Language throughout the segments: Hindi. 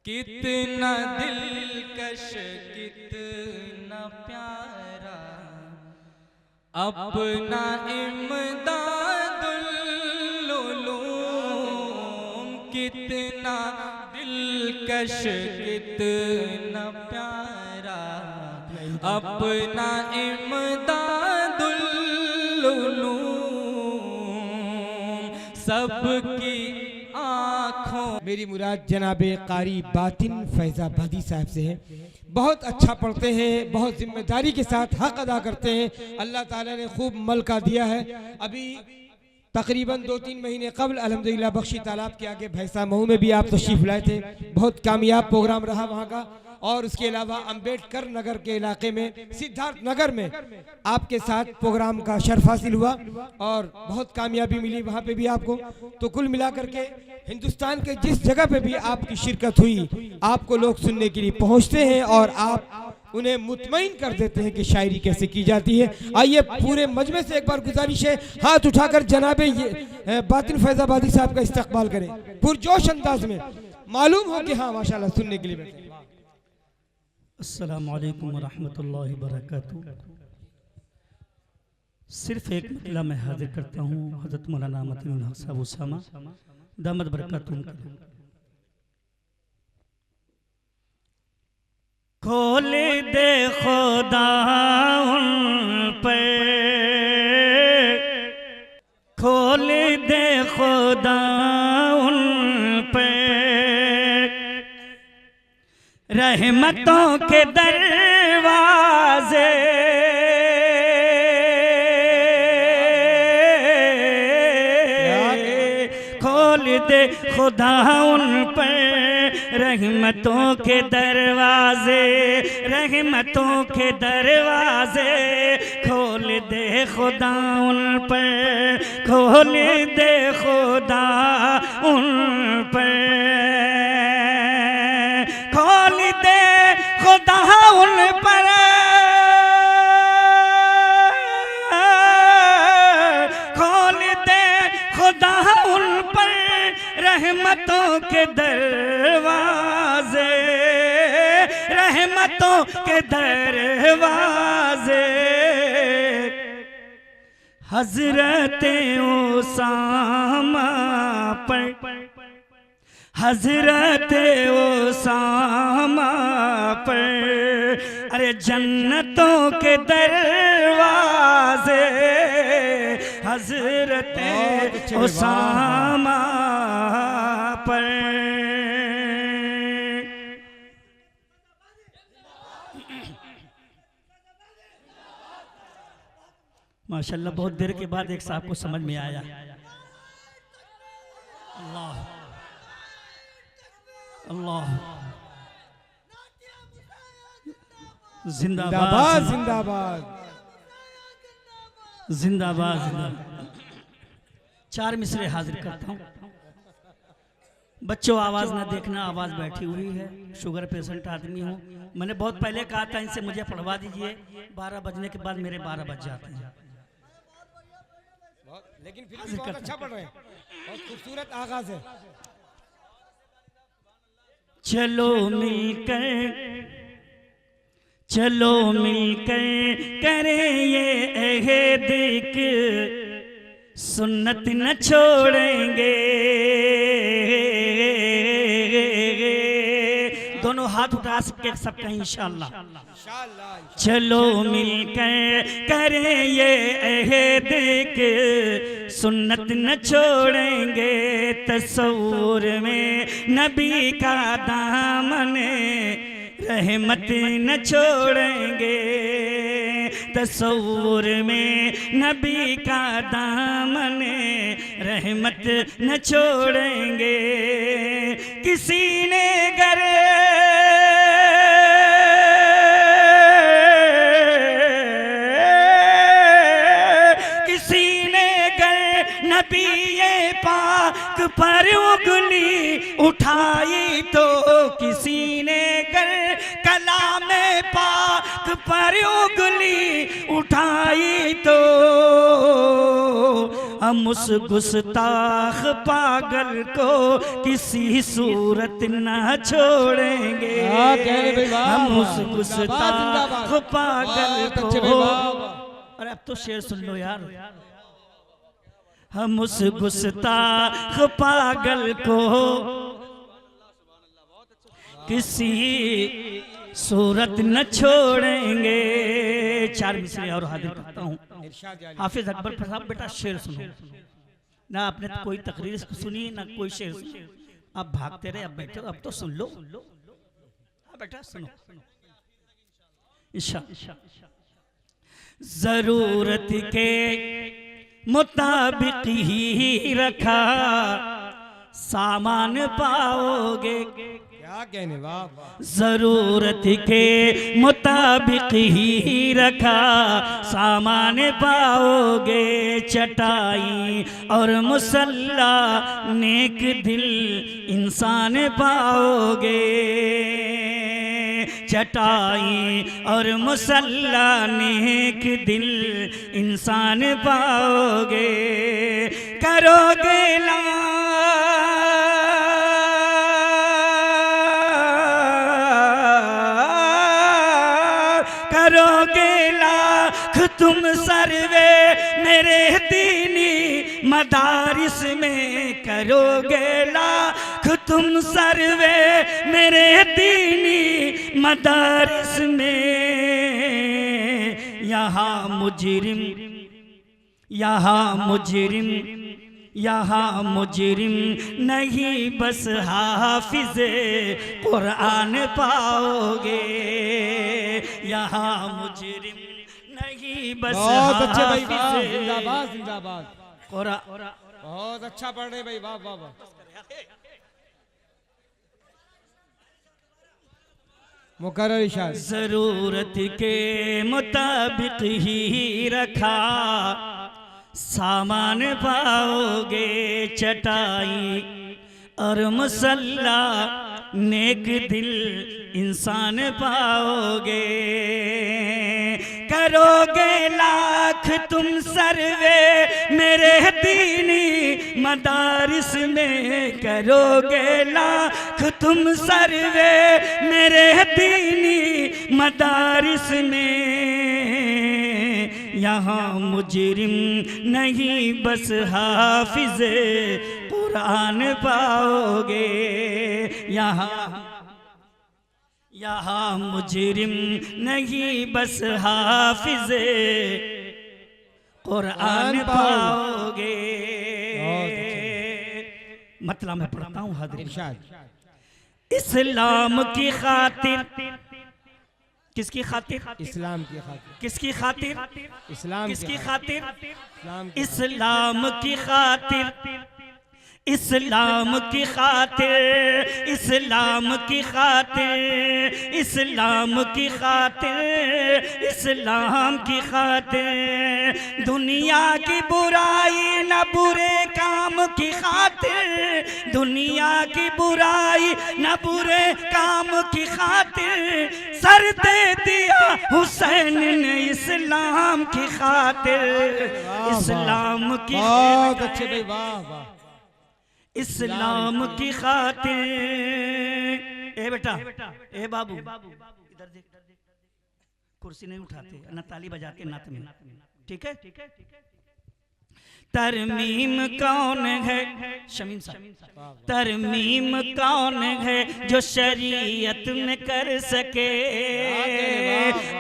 कितना दिलकश कितना प्यारा अपना इमदादुल उलूम, कितना दिलकश कितना प्यारा अपना इमदादुल उलूम, सबकी आँखों। मेरी मुराद जनाबे कारी बातिन फैजाबादी साहब से है। बहुत अच्छा पढ़ते हैं, बहुत जिम्मेदारी के साथ हक अदा करते हैं। अल्लाह ताला ने खूब मलका दिया है। अभी तकरीबन 2-3 महीने कबल अल्हम्दुलिल्लाह बख्शी तालाब के आगे भैंसा महू में भी आप तशरीफ लाए थे। बहुत कामयाब प्रोग्राम रहा वहाँ का। और उसके अलावा अम्बेडकर नगर के इलाके में सिद्धार्थ नगर में आपके साथ प्रोग्राम का शर्फ हासिल हुआ और बहुत कामयाबी मिली वहाँ पे भी आपको। तो कुल मिलाकर के हिंदुस्तान के जिस जगह पे भी आपकी शिरकत हुई, आपको लोग सुनने के लिए पहुँचते हैं और आप उन्हें मुतमईन कर देते हैं कि शायरी कैसे की जाती है। आइए पूरे मजमे से एक बार गुजारिश है, हाथ उठाकर जनाबे बातिन फैजाबादी साहब का इस्तकबाल करें पुरजोश अंदाज में। मालूम हो कि हाँ माशाल्लाह सुनने के लिए बैठे। अस्सलामु अलैकुम वरहमतुल्लाहि वबरकातुहू। सिर्फ एक मतला मैं हाजिर करता हूँ हज़रत मौलाना मतीनुल हक साहब उसामा दामद बरकातुहू। खोल दे खुदा उन पे, खोल दे खुदा उन पे, रहमतों के दरवाजे, खोल दे खुदा उन पर रहमतों के दरवाजे, रहमतों के दरवाजे, खोल दे खुदा उन पर, खोल दे खुदा उन पर, खोल दे खुदा उन पर, खोल दे खुदा उन पर रहमतों के दरवाजे, रहमतों के दरवाजे। हजरत उसामा पर, हजरत उसामा पर, अरे जन्नतों के दरवाजे, हजरत उसामा पर। माशाल्लाह बहुत देर के बाद एक साहब को समझ में आया। अल्लाह अल्लाह जिंदाबाद जिंदाबाद जिंदाबाद जिंदाबाद। 4 मिसरे हाजिर करता हूँ। बच्चों आवाज ना देखना, आवाज बैठी हुई है, शुगर पेशेंट आदमी हूँ। मैंने बहुत पहले कहा था इनसे मुझे पढ़वा दीजिए, 12 बजने के बाद मेरे 12 बज जाते हैं। लेकिन फिर भी बहुत अच्छा पढ़ रहे हैं, बहुत खूबसूरत आगाज है। चलो मिलकर, चलो मिलकर करें ये अहद कि सुन्नत न छोड़ेंगे। दोनों हाथ उठा सकते सबका इंशाअल्लाह। चलो मिलकर करें ये अहद कि सुन्नत न छोड़ेंगे। तस्वूर में नबी का दामन रहमत न छोड़ेंगे। तस्वूर में नबी का दामन रहमत न छोड़ेंगे। किसी ने गर नबी पाक पर उंगली उठाई तो, किसी ने कर कलाम पाक पर उंगली उठाई तो हम उस गुस्ताख पागल को किसी सूरत न छोड़ेंगे। हम उस गुस्ताख पागल को, अरे अब तो शेर सुन लो यार। हम उस गुस्ताख पागल को किसी सूरत न छोड़ेंगे। 4 मिसरे और हाजिर करता हूँ। हाफिज अकबर साहब बेटा शेर सुनो ना, आपने तो कोई तकरीर सुनी ना कोई शेर सुनी, आप भागते रहे, अब बैठे अब तो सुन लो। हाँ बेटा सुनो। जरूरत के मुताबिक ही रखा सामान पाओगे। क्या कहने वाह। जरूरत के मुताबिक ही रखा सामान पाओगे। चटाई और मुसल्ला नेक दिल इंसान पाओगे। चटाई और मुसल्ला नेक दिल इंसान पाओगे। करोगे ला करोगे लाख तुम सर्वे मेरे दीनी मदारिस में। करोगे लाख तुम सर्वे मेरे दीनी मदारिस में। यहाँ मुजरिम नहीं बस हाफिज़े कुरान पाओगे। यहाँ मुजरिम नहीं बस बहुत अच्छे भाई, हाफिज़े जिंदाबाद जिंदाबाद। कुरान बहुत अच्छा पढ़ रहे भाई, वाह वाह वाह। मुकर्रर इशारा। जरूरत के मुताबिक ही रखा सामान पाओगे। चटाई और मुसल्ला नेक दिल इंसान पाओगे। करोगे लाख तुम सर्वे मेरे दीनी मदारिस में। करोगे लाख तुम सर्वे मेरे दीनी मदारिस में। यहाँ मुजरिम नहीं बस हाफिज़े कुरान पाओगे। यहाँ मुजरिम नहीं बस हाफिज़े कुरान पाओगे। मतलब मैं पढ़ता हूँ हाजिर। इस्लाम की खातिर, किसकी खातिर? इस्लाम की खातिर। किसकी खातिर? इस्लाम किसकी खातिर? इस्लाम की खातिर। इस्लाम की खातिर, इस्लाम की खातिर, इस्लाम की खातिर, इस्लाम की खातिर। दुनिया की बुराई न बुरे काम की खातिर। दुनिया की बुराई न बुरे काम की खातिर। सर दे दिया हुसैन ने इस्लाम की खातिर। इस्लाम की, बहुत अच्छे भाई, वाह वाह। इस्लाम की खातिर। ए बेटा, ए बाबू, इधर देख, कुर्सी नहीं उठाते ना ताली बजाते नात में, ठीक है? तरमीम कौन है शमीम साहब? तरमीम कौन है जो शरीयत में कर सके?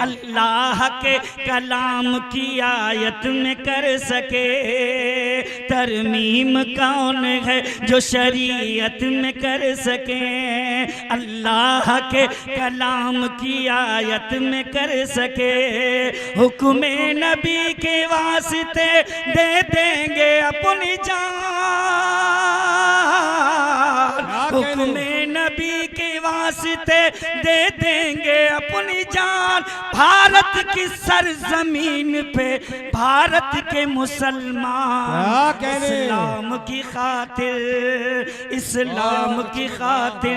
अल्लाह के कलाम की आयत में कर सके। तरमीम कौन है जो शरीयत में कर सके? अल्लाह के कलाम की आयत में कर सके। हुक्म नबी के वास्ते दे देंगे अपनी जान। हुक्म नबी के वास्ते दे देंगे अपनी जान। भारत की सरजमीन पे भारत के मुसलमान इस्लाम की खातिर, इस्लाम की खातिर,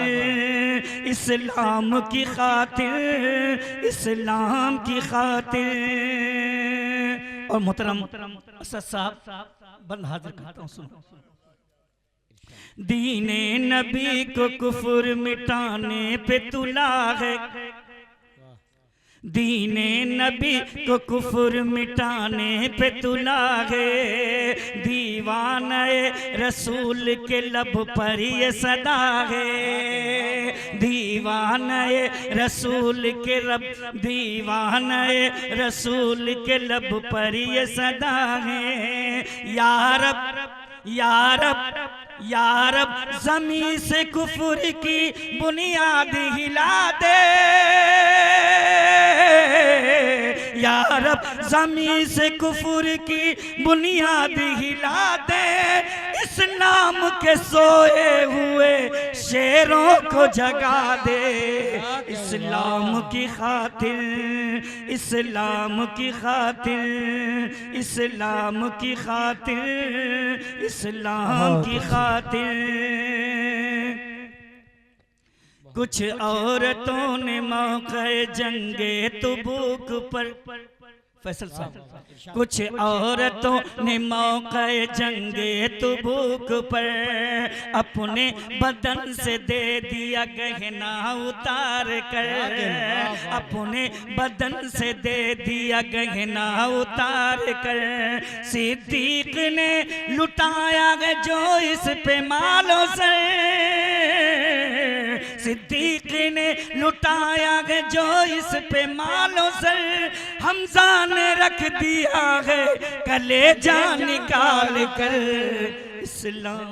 इस्लाम की खातिर, इस्लाम की खातिर। और मोहतरम असद साहब बंद हाजिर करता हूँ, सुनो। दीने नबी को कुफर मिटाने पे तुला है, दीने नबी को कुफर मिटाने पे तुला है, दीवाने रसूल के लब पर ये सदा है, दीवाने रसूल के रब, दीवाने रसूल के लब पर ये सदा है। या रब या रब या रब ज़मीं से कुफर की बुनियाद हिला दे, या रब ज़मीं से कुफर की बुनियाद हिला दे, इस्लाम के सोए हुए शेरों को जगा दे, इस्लाम की खातिर, इस्लाम की खातिर, इस्लाम की खातिर, इस्लाम की खातिर। कुछ औरतों ने मौके जंगे तबूक पर, फैसल साहब, कुछ औरतों ने मौके जंगे तबूक पर अपने बदन से दे दिया गहना उतार कर, अपने बदन से दे दिया गहना उतार कर, सिद्दीक ने लुटाया है जो इस पे मालो से, सिद्दीक ने लुटाया है जो इस पे मालो से, हमजा ने रख दिया है कलेजा निकाल कर, इस्लाम